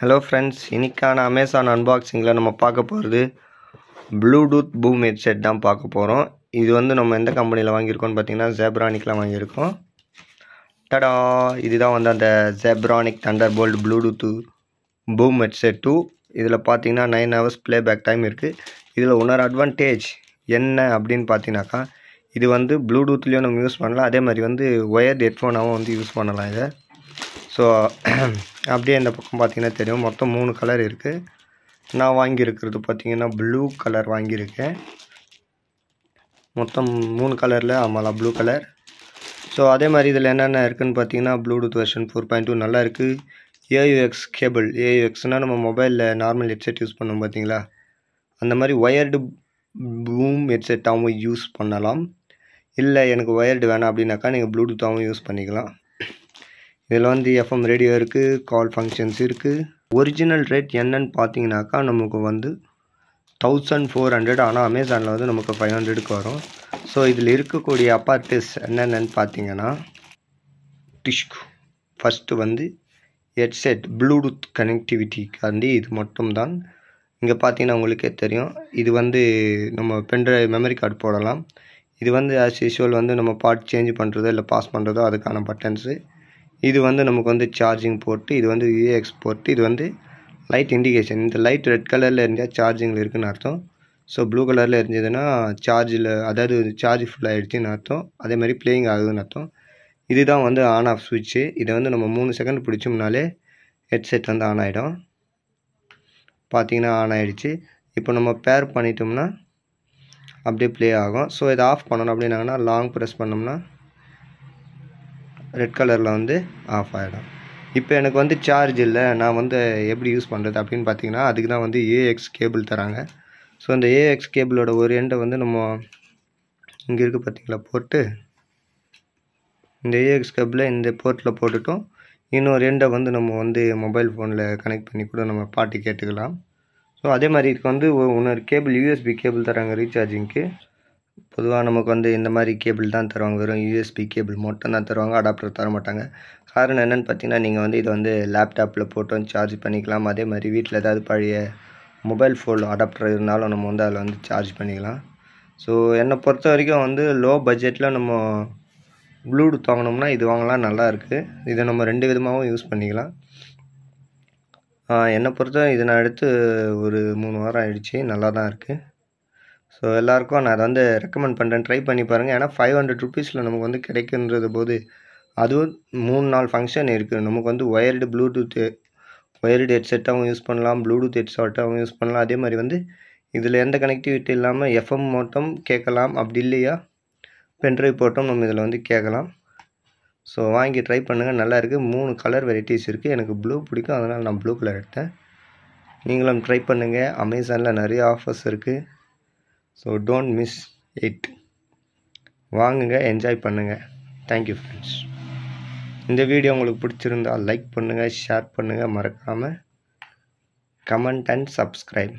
Hello friends, இன்னைக்கான Amazon அன்பாக்சிங்கில் நம்ம பார்க்க போகிறது ப்ளூடூத் பூம் ஹெட்செட் தான் பார்க்க போகிறோம். இது வந்து நம்ம எந்த கம்பெனியில் வாங்கியிருக்கோம்னு பார்த்தீங்கன்னா zebronicsல வாங்கியிருக்கோம். டடா, இதுதான் வந்து அந்த zebronic thunderbolt Bluetooth boom headset 2. இதில் பார்த்தீங்கன்னா 9 hours ப்ளேபேக் டைம் இருக்குது. இதில் இன்னொரு அட்வான்டேஜ் என்ன அப்படின்னு பார்த்தீங்கன்னாக்கா, இது வந்து ப்ளூடூத்லேயும் நம்ம யூஸ் பண்ணலாம், அதே மாதிரி வந்து ஒயர்டு ஹெட்ஃபோனாகவும் வந்து யூஸ் பண்ணலாம் இதை. ஸோ அப்படியே இந்த பக்கம் பார்த்தீங்கன்னா தெரியும், மொத்தம் 3 கலர் இருக்குது. நான் வாங்கியிருக்கிறது பார்த்தீங்கன்னா ப்ளூ கலர் வாங்கியிருக்கேன். மொத்தம் 3 கலரில் ஆமாம் ப்ளூ கலர். ஸோ அதே மாதிரி இதில் என்னென்ன இருக்குதுன்னு பார்த்தீங்கன்னா, ப்ளூடூத் வெர்ஷன் 4.2 நல்லா இருக்குது. ஏயுஎக்ஸ் கேபிள், ஏயுஎக்ஸ்னால் நம்ம மொபைலில் நார்மல் ஹெட்செட் யூஸ் பண்ணோம் பார்த்தீங்களா, அந்த மாதிரி ஒயர்டு பூம் ஹெட்செட்டாகவும் யூஸ் பண்ணலாம். இல்லை எனக்கு ஒயர்டு வேணாம் அப்படின்னாக்கா நீங்கள் ப்ளூடூத்தாகவும் யூஸ் பண்ணிக்கலாம். இதில் வந்து எஃப்எம் ரேடியோ இருக்குது, கால் ஃபங்க்ஷன்ஸ் இருக்குது. ஒரிஜினல் ரேட் என்னன்னு பார்த்தீங்கன்னாக்கா நமக்கு வந்து 1400, ஆனால் அமேசானில் வந்து நமக்கு 500க்கு வரும். ஸோ இதில் இருக்கக்கூடிய அப்பார்டிஸ் என்னென்னு பார்த்தீங்கன்னா, ஃபஸ்ட்டு வந்து ஹெட்செட் ப்ளூடூத் கனெக்டிவிட்டிக்காண்டி இது மட்டும்தான். இங்கே பார்த்தீங்கன்னா உங்களுக்கே தெரியும், இது வந்து நம்ம பென்ட்ரைவ் மெமரி கார்டு போடலாம். இது வந்து ஆஸ் யூஷுவல் வந்து நம்ம பார்ட் சேஞ்ச் பண்ணுறதோ இல்லை பாஸ் பண்ணுறதோ அதுக்கான பட்டன்ஸு. இது வந்து நமக்கு வந்து சார்ஜிங் போர்ட்டு, இது வந்து யூஎக்ஸ் போர்ட்டு, இது வந்து லைட் இண்டிகேஷன். இந்த லைட் ரெட் கலரில் இருந்தால் சார்ஜிங்கில் இருக்குதுன்னு அர்த்தம். ஸோ ப்ளூ கலரில் இருந்ததுன்னா சார்ஜில், அதாவது சார்ஜ் ஃபுல் ஆகிடுச்சின்னு அர்த்தம். அதே மாதிரி ப்ளேயிங் ஆகுதுன்னு அர்த்தம். இதுதான் வந்து ஆன் ஆஃப் ஸ்விட்ச்சு. இதை வந்து நம்ம 3 செகண்ட் பிடிச்சோம்னாலே ஹெட்செட் வந்து ஆன் ஆகிடும். பார்த்தீங்கன்னா ஆன் ஆகிடுச்சு. இப்போ நம்ம பேர் பண்ணிட்டோம்னா அப்படியே ப்ளே ஆகும். ஸோ இதை ஆஃப் பண்ணணும் அப்படின்னாங்கன்னா லாங் ப்ரெஸ் பண்ணோம்னா ரெட் கலரில் வந்து ஆஃப் ஆகிடும். இப்போ எனக்கு வந்து சார்ஜ் இல்லை, நான் வந்து எப்படி யூஸ் பண்ணுறது அப்படின்னு பார்த்தீங்கன்னா, அதுக்கு தான் வந்து ஏஎக்ஸ் கேபிள் தராங்க. ஸோ இந்த ஏஎக்ஸ் கேபிளோட ஒரு எண்டை வந்து நம்ம இங்கே இருக்குது பார்த்தீங்களா போர்ட்டு, இந்த ஏஎக்ஸ் கேபிளை இந்த போர்ட்டில் போட்டுட்டோம். இன்னொரு எண்டை வந்து நம்ம வந்து மொபைல் ஃபோனில் கனெக்ட் பண்ணி கூட நம்ம பாட்டு கேட்டுக்கலாம். ஸோ அதே மாதிரி இதுக்கு வந்து இன்னொரு கேபிள் யூஎஸ்பி கேபிள் தராங்க ரீசார்ஜிங்க்கு. பொதுவாக நமக்கு வந்து இந்த மாதிரி கேபிள் தான் தருவாங்க, வெறும் யூஎஸ்பி கேபிள் மட்டும் தான் தருவாங்க, அடாப்டர் தர மாட்டாங்க. காரணம் என்னென்னு பார்த்தீங்கன்னா, நீங்கள் வந்து இதை வந்து லேப்டாப்பில் போட்டு சார்ஜ் பண்ணிக்கலாம். அதே மாதிரி வீட்டில் ஏதாவது பழைய மொபைல் ஃபோன் அடாப்டர் இருந்தாலும் நம்ம வந்து அதில் வந்து சார்ஜ் பண்ணிக்கலாம். ஸோ என்னை பொறுத்த வரைக்கும் வந்து லோ பட்ஜெட்டில் நம்ம ப்ளூடூத் வாங்கினோம்னா இது வாங்கலாம், நல்லா இருக்குது. இதை நம்ம 2 விதமாகவும் யூஸ் பண்ணிக்கலாம். என்னை பொறுத்த இதை நான் எடுத்து ஒரு 3 வாரம் ஆகிடுச்சி, நல்லா தான் இருக்குது. ஸோ எல்லாேருக்கும் நான் அதை வந்து ரெக்கமெண்ட் பண்ணுறேன், ட்ரை பண்ணி பாருங்கள். ஏன்னா 500 ருபீஸில் நமக்கு வந்து கிடைக்குன்றது போது, அதுவும் 3-4 ஃபங்க்ஷன் இருக்குது. நமக்கு வந்து ஒயர்டு ப்ளூடூத்து, ஒயர்டு ஹெட்செட்டாகவும் யூஸ் பண்ணலாம், ப்ளூடூத் ஹெட்செட்டாகவும் யூஸ் பண்ணலாம். அதே மாதிரி வந்து இதில் எந்த கனெக்டிவிட்டி இல்லாமல் எஃப்எம் மட்டும் கேட்கலாம். அப்படி இல்லையா பென்ட்ரைவ் போட்டும் நம்ம இதில் வந்து கேட்கலாம். ஸோ வாங்கி ட்ரை பண்ணுங்கள், நல்லா இருக்குது. 3 கலர் வெரைட்டிஸ் இருக்குது. எனக்கு ப்ளூ பிடிக்கும், அதனால் நான் ப்ளூ கலர் எடுத்தேன். நீங்களும் ட்ரை பண்ணுங்கள். அமேசானில் நிறைய ஆஃபர்ஸ் இருக்குது. So don't miss it. வாங்குங்க, என்ஜாய் பண்ணுங்கள். Thank you friends. இந்த வீடியோ உங்களுக்கு பிடிச்சிருந்தால் லைக் பண்ணுங்கள், ஷேர் பண்ணுங்கள், மறக்காமல் கமெண்ட் அண்ட் சப்ஸ்கிரைப்.